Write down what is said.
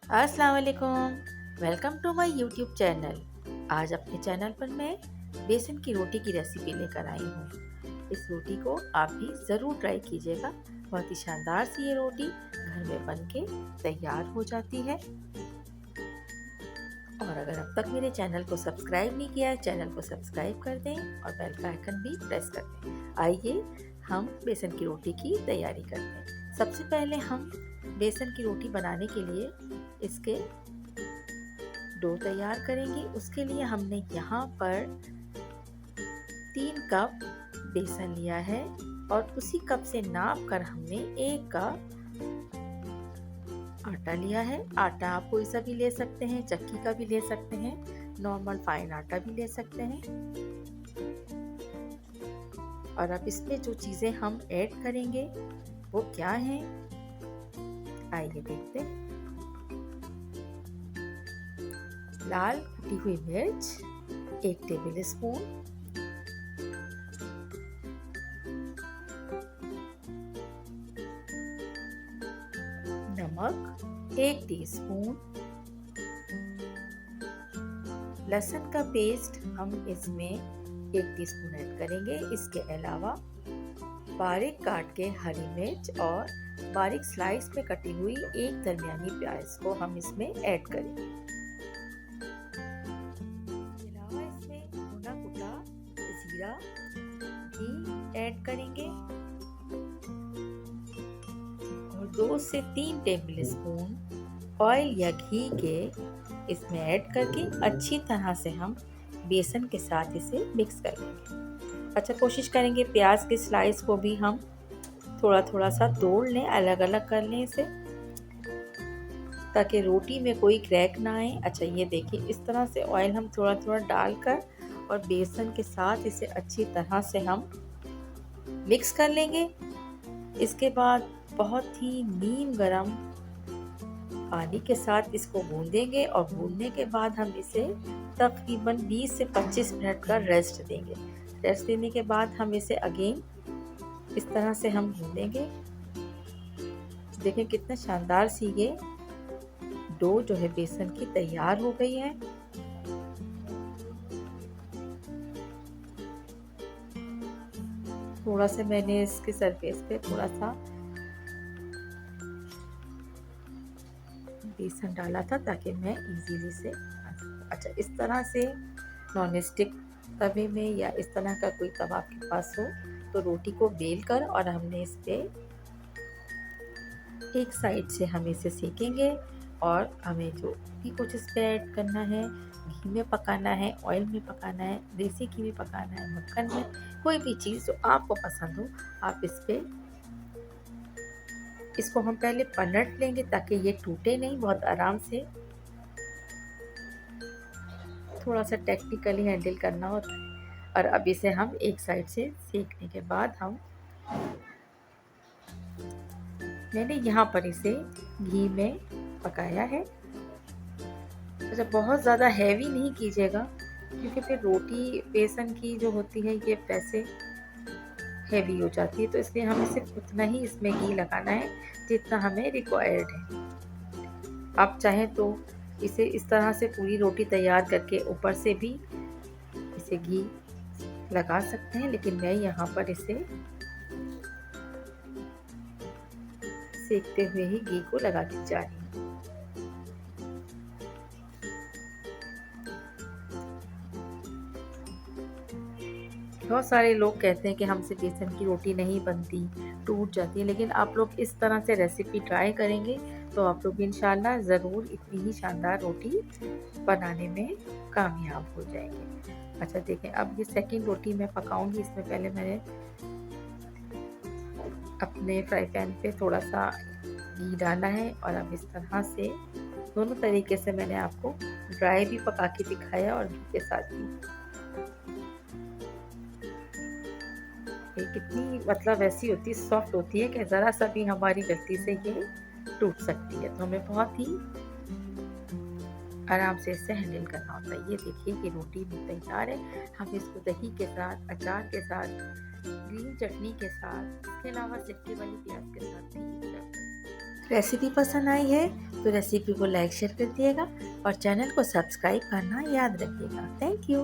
अस्सलाम वालेकुम। Welcome to my YouTube channel. आज अपने चैनल पर मैं बेसन की रोटी की रेसिपी लेकर आई हूँ। इस रोटी को आप भी ज़रूर ट्राई कीजिएगा। बहुत ही शानदार सी ये रोटी घर में बन के तैयार हो जाती है। और अगर अब तक मेरे चैनल को सब्सक्राइब नहीं किया है, चैनल को सब्सक्राइब कर दें और बेल का आइकन भी प्रेस कर दें। आइए हम बेसन की रोटी की तैयारी करते हैं। सबसे पहले हम बेसन की रोटी बनाने के लिए इसके डो तैयार करेंगे। उसके लिए हमने यहाँ पर 3 कप बेसन लिया है और उसी कप से नाप कर हमने 1 कप आटा लिया है। आटा आप कोई सा भी ले सकते हैं, चक्की का भी ले सकते हैं, नॉर्मल फाइन आटा भी ले सकते हैं। और अब इसमें जो चीजें हम ऐड करेंगे वो क्या हैं, आइए देखते हैं। लाल कुटी हुई मिर्च 1 टेबल स्पून, नमक 1 टीस्पून, लहसुन का पेस्ट हम इसमें 1 टीस्पून ऐड करेंगे। इसके अलावा बारीक काट के हरी मिर्च और बारीक स्लाइस में कटी हुई 1 दरमियानी प्याज को हम इसमें ऐड करेंगे। इसके अलावा इसमें भुना कुटा जीरा भी ऐड करेंगे और 2 से 3 टेबल स्पून ऑयल या घी के इसमें ऐड करके अच्छी तरह से हम बेसन के साथ इसे मिक्स कर लेंगे। अच्छा, कोशिश करेंगे प्याज के स्लाइस को भी हम थोड़ा थोड़ा सा तोड़ लें, अलग अलग कर लें इसे, ताकि रोटी में कोई क्रैक ना आए। अच्छा, ये देखिए इस तरह से ऑयल हम थोड़ा थोड़ा डालकर और बेसन के साथ इसे अच्छी तरह से हम मिक्स कर लेंगे। इसके बाद बहुत ही नीम गरम पानी के साथ इसको भूनेंगे और भूनने के बाद हम इसे तकरीबन 20 से 25 मिनट का रेस्ट देंगे। रेस्ट देने के बाद हम इसे अगेन इस तरह से हम भूनेंगे। देखें कितना शानदार सी ये डो जो है बेसन की तैयार हो गई है। थोड़ा सा मैंने इसके सरफेस पे थोड़ा सा बेसन डाला था ताकि मैं इजीली से अच्छा, इस तरह से नॉन स्टिक तवे में या इस तरह का कोई तवा आपके पास हो तो रोटी को बेल कर और हमने इस पे एक साइड से हम इसे सेकेंगे और हमें जो भी कुछ इस पे ऐड करना है, घी में पकाना है, ऑयल में पकाना है, देसी घी में पकाना है, मक्खन में, कोई भी चीज़ जो आपको पसंद हो आप इस पे इसको हम पहले पलट लेंगे ताकि ये टूटे नहीं। बहुत आराम से थोड़ा सा टेक्निकली हैंडल करना होता है। और अब इसे हम एक साइड से सेकने के बाद मैंने यहाँ पर इसे घी में पकाया है। अच्छा, बहुत ज़्यादा हैवी नहीं कीजिएगा क्योंकि फिर रोटी बेसन की जो होती है ये वैसे हैवी हो जाती है, तो इसलिए हमें सिर्फ उतना ही इसमें घी लगाना है जितना हमें रिक्वायर्ड है। आप चाहें तो इसे इस तरह से पूरी रोटी तैयार करके ऊपर से भी इसे घी लगा सकते हैं, लेकिन मैं यहाँ पर इसे सेकते हुए ही घी को लगाती जा रही हूँ। बहुत सारे लोग कहते हैं कि हमसे बेसन की रोटी नहीं बनती, टूट जाती है, लेकिन आप लोग इस तरह से रेसिपी ट्राई करेंगे तो आप लोग इंशाल्लाह ज़रूर इतनी ही शानदार रोटी बनाने में कामयाब हो जाएंगे। अच्छा देखें, अब ये सेकंड रोटी मैं पकाऊंगी। इसमें पहले मैंने अपने फ्राई पैन पे थोड़ा सा घी डाला है और अब इस तरह से दोनों तरीके से मैंने आपको ड्राई भी पका के दिखाया और घी के साथ भी। ये कितनी मतलब ऐसी होती है, सॉफ्ट होती है कि ज़रा सा भी हमारी गलती से ये टूट सकती है, तो हमें बहुत ही आराम से इसे हैंडल करना होता है। ये देखिए कि रोटी भी तैयार है। हम इसको दही के साथ, अचार के साथ, ग्रीन चटनी के साथ, इसके अलावा सिरके वाली प्याज के साथ भी सर्व करें। रेसिपी पसंद आई है तो रेसिपी को लाइक शेयर कर दिएगा और चैनल को सब्सक्राइब करना याद रखिएगा। Thank you.